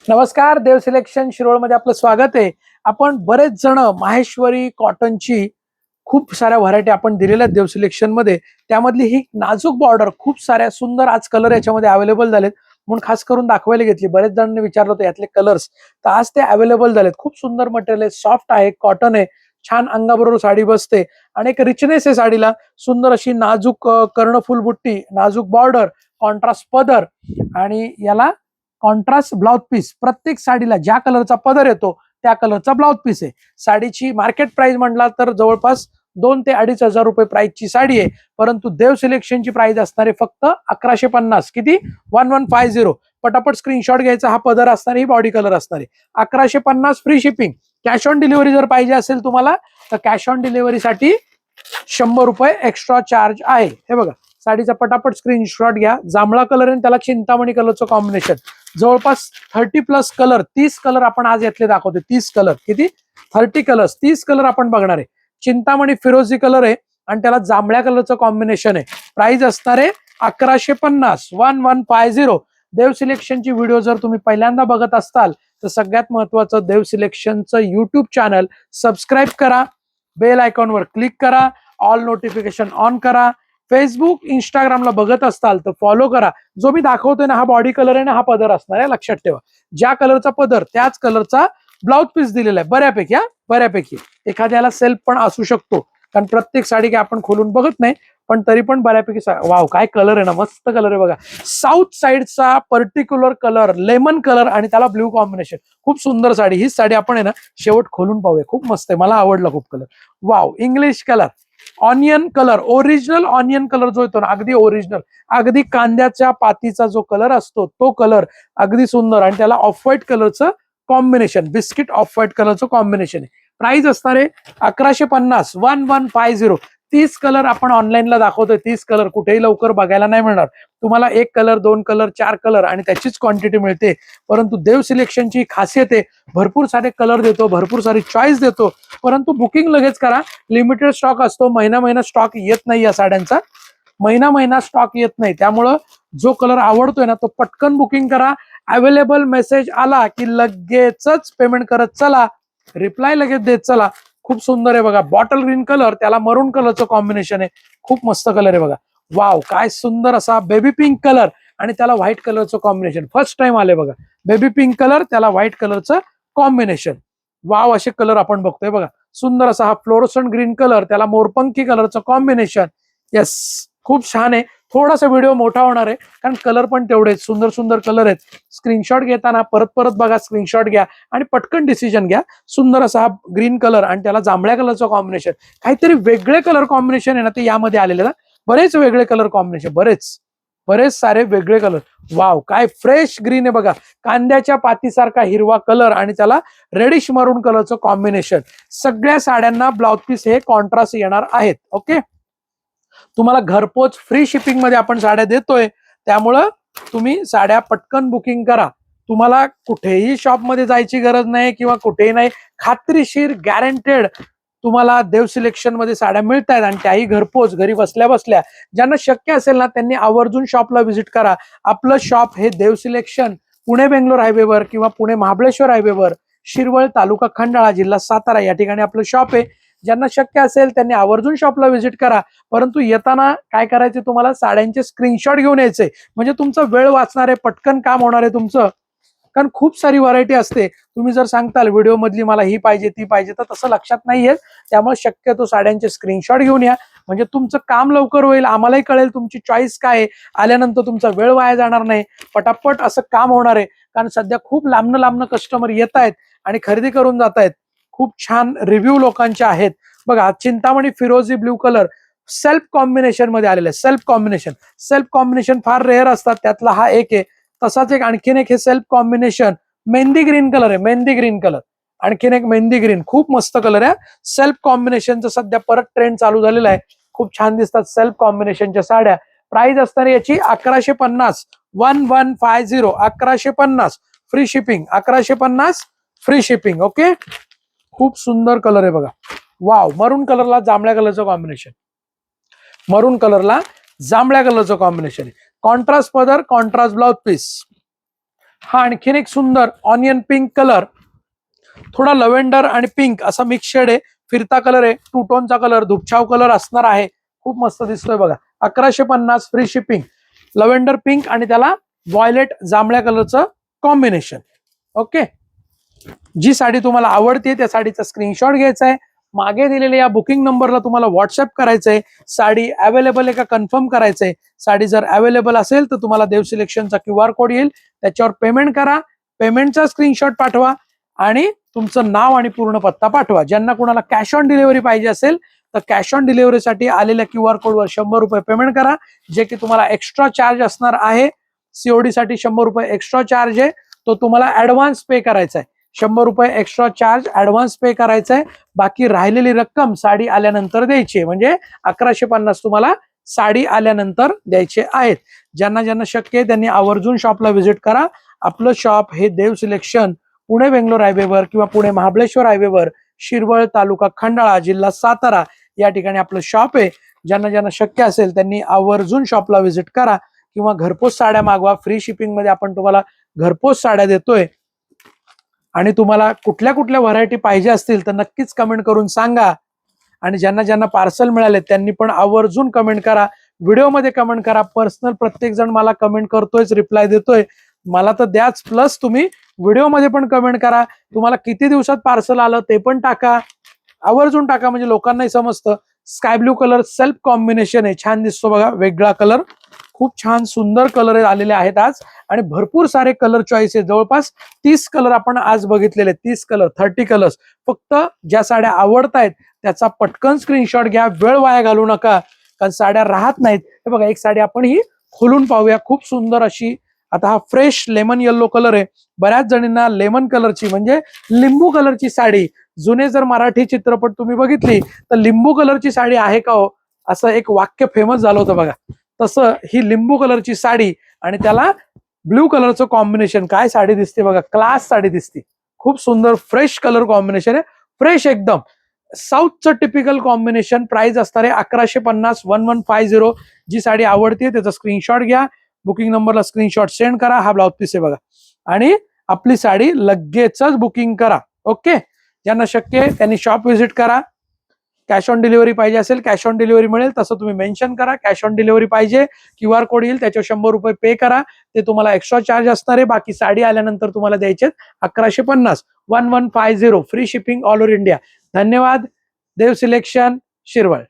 नमस्कार, देव सिलेक्शन शिरोळमध्ये आपलं स्वागत आहे. आपण बरेच जण माहेश्वरी कॉटनची खूप साऱ्या व्हरायटी आपण दिलेल्या आहेत देव सिलेक्शन मध्ये. त्यामधली ही नाजूक बॉर्डर खूप साऱ्या सुंदर आज कलर याच्यामध्ये अवेलेबल झालेत, म्हणून खास करून दाखवायला घेतली. बरेच जणांनी विचारलं होतं यातले कलर्स, तर आज ते अवेलेबल झालेत. खूप सुंदर मटेरियल आहे, सॉफ्ट आहे, कॉटन आहे, छान अंगाबरोबर साडी बसते आणि एक रिचनेस आहे साडीला. सुंदर अशी नाजूक कर्णफूल बुट्टी, नाजूक बॉर्डर, कॉन्ट्रास्ट पदर आणि याला कॉन्ट्रास्ट ब्लाउज पीस. प्रत्येक साडीला ज्या कलरचा पदर येतो त्या कलरचा ब्लाउज पीस आहे. साडीची मार्केट प्राइस म्हटला तर जवळपास 2 ते 2,500 रुपये प्राइसची साडी आहे, परंतु देव सिलेक्शनची प्राइस असणार आहे फक्त 1150. किती? 1150. पटापट स्क्रीनशॉट घ्यायचा. हा पदर असणार, ही बॉडी कलर असणार आहे. 1150 free shipping. Cash on delivery जर पाहिजे असेल तुम्हाला तर कॅश ऑन डिलिव्हरीसाठी 100 रुपये एक्स्ट्रा चार्ज आहे. हे बघा, साडीचा पटापट स्क्रीनशॉट घ्या. जांभळा कलर आणि त्याला चिंतामणी कलरचं कॉम्बिनेशन. जवळपास 30+ कलर, 30 कलर आपण आज यातले दाखवते. 30 कलर. किती? 30 कलर्स, 30 कलर आपण बघणार आहे. चिंतामणी फिरोजी कलर आहे आणि त्याला जांभळ्या कलरचं कॉम्बिनेशन आहे. प्राइस असणार आहे 1150. 1150. देव सिलेक्शनची व्हिडिओ जर तुम्ही पहिल्यांदा बघत असताल तर सगळ्यात महत्वाचं, देव सिलेक्शनचं युट्यूब चॅनल सबस्क्राईब करा, बेल आयकॉनवर क्लिक करा, ऑल नोटिफिकेशन ऑन करा. फेसबुक इंस्टाग्रामला बघत असताल तर फॉलो करा. जो मी दाखवतोय ना, हा बॉडी कलर आहे ना, हा पदर असणार आहे. लक्षात ठेवा, ज्या कलरचा पदर त्याच कलरचा ब्लाउज पीस दिलेला आहे. बऱ्यापैकी बऱ्यापैकी एखाद्याला सेल्फ पण असू शकतो, कारण प्रत्येक साडी काय आपण खोलून बघत नाही, पण तरी पण बऱ्यापैकी. वाव, काय कलर आहे ना, मस्त कलर आहे बघा. साऊथ साइडचा पर्टिक्युलर कलर, लेमन कलर आणि त्याला ब्ल्यू कॉम्बिनेशन. खूप सुंदर साडी. ही साडी आपण आहे ना शेवट खोलून पाहूया. खूप मस्त आहे, मला आवडला खूप colour. Wow, English colour, onion colour, original onion colour जो येतो ना, अगदी ओरिजिनल, अगदी कांद्याच्या पातीचा जो कलर असतो तो कलर, अगदी सुंदर. आणि त्याला ऑफ व्हाईट कलरचं कॉम्बिनेशन, बिस्किट ऑफ व्हाईट कलरचं कॉम्बिनेशन आहे. प्राइस असणार आहे 1150. 1150. 30 कलर आपण ऑनलाईनला दाखवतोय. 30 कलर कुठेही लवकर बघायला नाही मिळणार तुम्हाला. 1 कलर, 2 कलर, 4 कलर आणि त्याचीच क्वांटिटी मिळते. परंतु देव सिलेक्शनची खासियत आहे, भरपूर सारे कलर देतो, भरपूर सारी चॉईस देतो, परंतु बुकिंग लगेच करा. लिमिटेड स्टॉक असतो. महिना स्टॉक येत नाही या साड्यांचा. महिना स्टॉक येत नाही. त्यामुळं जो कलर आवडतोय ना तो पटकन बुकिंग करा. अवेलेबल मेसेज आला की लगेचच पेमेंट करत चला, रिप्लाय लगेच देत चला. खूप सुंदर आहे बघा. बॉटल ग्रीन कलर, त्याला मरून कलरचं कॉम्बिनेशन आहे. खूप मस्त कलर आहे बघा. वाव, काय सुंदर असा बेबी पिंक कलर आणि त्याला व्हाईट कलरचं कॉम्बिनेशन. फर्स्ट टाइम आले बघा. बेबी पिंक कलर, त्याला व्हाईट कलरचं कॉम्बिनेशन. वाव, असे कलर आपण बघतोय बघा. सुंदर असा हा फ्लोरोसंट ग्रीन कलर, त्याला मोरपंखी कलरचं कॉम्बिनेशन. येस, खूप छान आहे. थोडासा व्हिडिओ मोठा होणार आहे कारण कलर पण तेवढे सुंदर सुंदर कलर आहेत. स्क्रीनशॉट घेताना परत परत बघा, स्क्रीनशॉट घ्या आणि पटकन डिसिजन घ्या. सुंदर असा हा ग्रीन कलर आणि त्याला जांभळ्या कलरचं कॉम्बिनेशन. काहीतरी वेगळे कलर कॉम्बिनेशन आहे ना ते यामध्ये आलेले ना. बरेच वेगळे कलर कॉम्बिनेशन, बरेच सारे वेगळे कलर. वाव, काय फ्रेश ग्रीन आहे बघा. कांद्याच्या पातीसारखा हिरवा कलर आणि त्याला रेडिश मरून कलरचं कॉम्बिनेशन. सगळ्या साड्यांना ब्लाउज पीस हे कॉन्ट्रास्ट येणार आहेत. ओके, तुम्हाला घरपोच फ्री शिपिंग मध्ये आपण साड्या देतोय, त्यामुळं तुम्ही साड्या पटकन बुकिंग करा. तुम्हाला कुठेही शॉपमध्ये जायची गरज नाही किंवा कुठेही नाही. खात्रीशीर, गॅरंटेड तुम्हाला देव सिलेक्शन मध्ये साड्या मिळत आहेत आणि त्याही घरपोच, घरी बसल्या बसल्या. ज्यांना शक्य असेल ना त्यांनी आवर्जून शॉपला व्हिजिट करा. आपलं शॉप हे देव सिलेक्शन पुणे बेंगलोर हायवेवर किंवा पुणे महाबळेश्वर हायवेवर, शिरवळ, तालुका खंडाळा, जिल्हा सातारा या ठिकाणी आपलं शॉप आहे. ज्यांना शक्य असेल त्यांनी आवर्जून शॉपला व्हिजिट करा. परंतु येताना काय करायचे, तुम्हाला साड्यांचे स्क्रीनशॉट घेऊन यायचे, म्हणजे तुमचा वेळ वाचणार आहे, पटकन काम होणार आहे तुमचं. कारण खूप सारी व्हरायटी असते. तुम्ही जर सांगताल व्हिडिओ मधली मला ही पाहिजे ती पाहिजे, तर तसं लक्षात नाही येत. त्यामुळे शक्यतो साड्यांचे स्क्रीनशॉट घेऊन या, म्हणजे तुमचं काम लवकर होईल. आम्हालाही कळेल तुमची चॉईस काय आहे. आल्यानंतर तुमचा वेळ वाया जाणार नाही, पटापट असं काम होणार आहे. कारण सध्या खूप लांबनं कस्टमर येत आहेत आणि खरेदी करून जात आहेत. खूप छान रिव्ह्यू लोकांचे आहेत बघा. चिंतामणी फिरोजी ब्ल्यू कलर सेल्फ कॉम्बिनेशन मध्ये आलेलं आहे. सेल्फ कॉम्बिनेशन फार रेअर असतात, त्यातला हा एक आहे. तसाच एक आणखीन एक हे self combination mehndi green colour आहे. मेहंदी ग्रीन कलर, आणखीन एक मेहंदी ग्रीन. खूप मस्त कलर आहे. सेल्फ कॉम्बिनेशनचा सध्या परत ट्रेंड चालू झालेला आहे. खूप छान दिसतात सेल्फ कॉम्बिनेशनच्या साड्या. प्राइस असणार याची 1150. 1150. 1150 free shipping. 1150 free shipping. Okay, खूप सुंदर कलर आहे बघा. वाव, मरून कलरला जांभळ्या कलरचं कॉम्बिनेशन. मरून कलरला जांभळ्या कलरचं कॉम्बिनेशन आहे. कॉन्ट्रास्ट पदर, कॉन्ट्रास्ट ब्लाउज पीस. हा आणखीन एक सुंदर ऑनियन पिंक कलर, थोडा लव्हेंडर आणि पिंक असा मिक्स शेड आहे, फिरता कलर आहे, टू टोनचा कलर, धुपछाव कलर असणार आहे. खूप मस्त दिसतोय बघा. 1150 फ्री शिपिंग. लव्हेंडर पिंक आणि त्याला व्हायलेट जांभळ्या कलरचं कॉम्बिनेशन. ओके, जी साडी तुम्हाला आवडते त्या साडीचा स्क्रीनशॉट घ्यायचा आहे, मागे दिलेल्या या बुकिंग नंबरला तुम्हाला व्हॉट्सअप करायचंय. साडी अवेलेबल आहे का कन्फर्म करायचंय. साडी जर अवेलेबल असेल तर तुम्हाला देव सिलेक्शनचा QR कोड येईल, त्याच्यावर पेमेंट करा, पेमेंटचा स्क्रीनशॉट पाठवा आणि तुमचं नाव आणि पूर्ण पत्ता पाठवा. ज्यांना कुणाला कॅश ऑन डिलिव्हरी पाहिजे असेल तर कॅश ऑन डिलिव्हरीसाठी आलेल्या QR कोडवर 100 रुपये पेमेंट करा, जे की तुम्हाला एक्स्ट्रा चार्ज असणार आहे. COD साठी 100 रुपये एक्स्ट्रा चार्ज आहे, तो तुम्हाला ऍडव्हान्स पे करायचा आहे. 100 रुपये एक्स्ट्रा चार्ज ऍडव्हान्स पे करायचा आहे. बाकी राहिलेली रक्कम साडी आल्यानंतर द्यायची आहे. म्हणजे 1150 तुम्हाला साडी आल्यानंतर द्यायचे आहेत. ज्यांना ज्यांना शक्य आहे त्यांनी आवर्जून शॉपला व्हिजिट करा. आपलं शॉप हे देव सिलेक्शन पुणे बेंगलोर हायवेवर किंवा पुणे महाबळेश्वर हायवेवर, शिरवळ तालुका खंडाळा जिल्हा सातारा या ठिकाणी आपलं शॉप आहे. ज्यांना ज्यांना शक्य असेल त्यांनी आवर्जून शॉपला व्हिजिट करा किंवा घरपोच साड्या मागवा. फ्री शिपिंग मध्ये आपण तुम्हाला घरपोच साड्या देतोय. आणि तुम्हाला कुठल्या कुठल्या व्हरायटी पाहिजे असतील तर नक्कीच कमेंट करून सांगा. आणि ज्यांना ज्यांना पार्सल मिळाले त्यांनी पण आवर्जून कमेंट करा, व्हिडिओमध्ये कमेंट करा. पर्सनल प्रत्येक जण मला कमेंट करतोय, रिप्लाय देतोय, मला तर द्याच. प्लस तुम्ही व्हिडिओमध्ये पण कमेंट करा, तुम्हाला किती दिवसात पार्सल आलं ते पण टाका, आवर्जून टाका, म्हणजे लोकांनाही समजतं. Sky blue colour self combination आहे, छान दिसतो बघा, वेगळा कलर, खूप छान सुंदर कलर आलेले आहेत आज. आणि भरपूर सारे कलर चॉईस आहे, जवळपास 30 कलर आपण आज बघितलेले, 30 कलर, 30 कलर्स. फक्त ज्या साड्या आवडतायत त्याचा पटकन स्क्रीनशॉट घ्या, वेळ वाया घालू नका, कारण साड्या राहत नाहीत. हे बघा, एक साडी आपण ही खोलून पाहूया, खूप सुंदर अशी. आता हा फ्रेश लेमन येल्लो कलर आहे. बऱ्याच जणींना लेमन कलरची म्हणजे लिंबू कलरची साडी, जुने जर मराठी चित्रपट तुम्ही बघितली तर लिंबू कलरची साडी आहे का हो, असं एक वाक्य फेमस झालं होतं बघा. तसं ही लिंबू कलरची साडी आणि त्याला ब्लू कलरचं कॉम्बिनेशन, काय साडी दिसते बघा, क्लास साडी दिसते. खूप सुंदर फ्रेश कलर कॉम्बिनेशन आहे, फ्रेश एकदम साऊथचं टिपिकल कॉम्बिनेशन. प्राइस असणार आहे 1150, 1150. जी साडी आवडते त्याचा स्क्रीनशॉट घ्या, बुकिंग नंबरला स्क्रीनशॉट सेंड करा. हा ब्लाउज पीस आहे बघा, आणि आपली साडी लगेचच बुकिंग करा. ओके, ज्यांना शक्य आहे त्यांनी शॉप व्हिजिट करा. कॅश ऑन डिलिव्हरी पाहिजे असेल कॅश ऑन डिलिव्हरी मिळेल, तसं तुम्ही मेन्शन करा. कॅश ऑन डिलिव्हरी पाहिजे, QR कोड येईल, त्याच्यावर 100 रुपये पे करा, ते तुम्हाला एक्स्ट्रा चार्ज असणार आहे. बाकी साडी आल्यानंतर तुम्हाला द्यायचे 1150, 1150 free shipping all over India. धन्यवाद. देव सिलेक्शन, शिरवळ.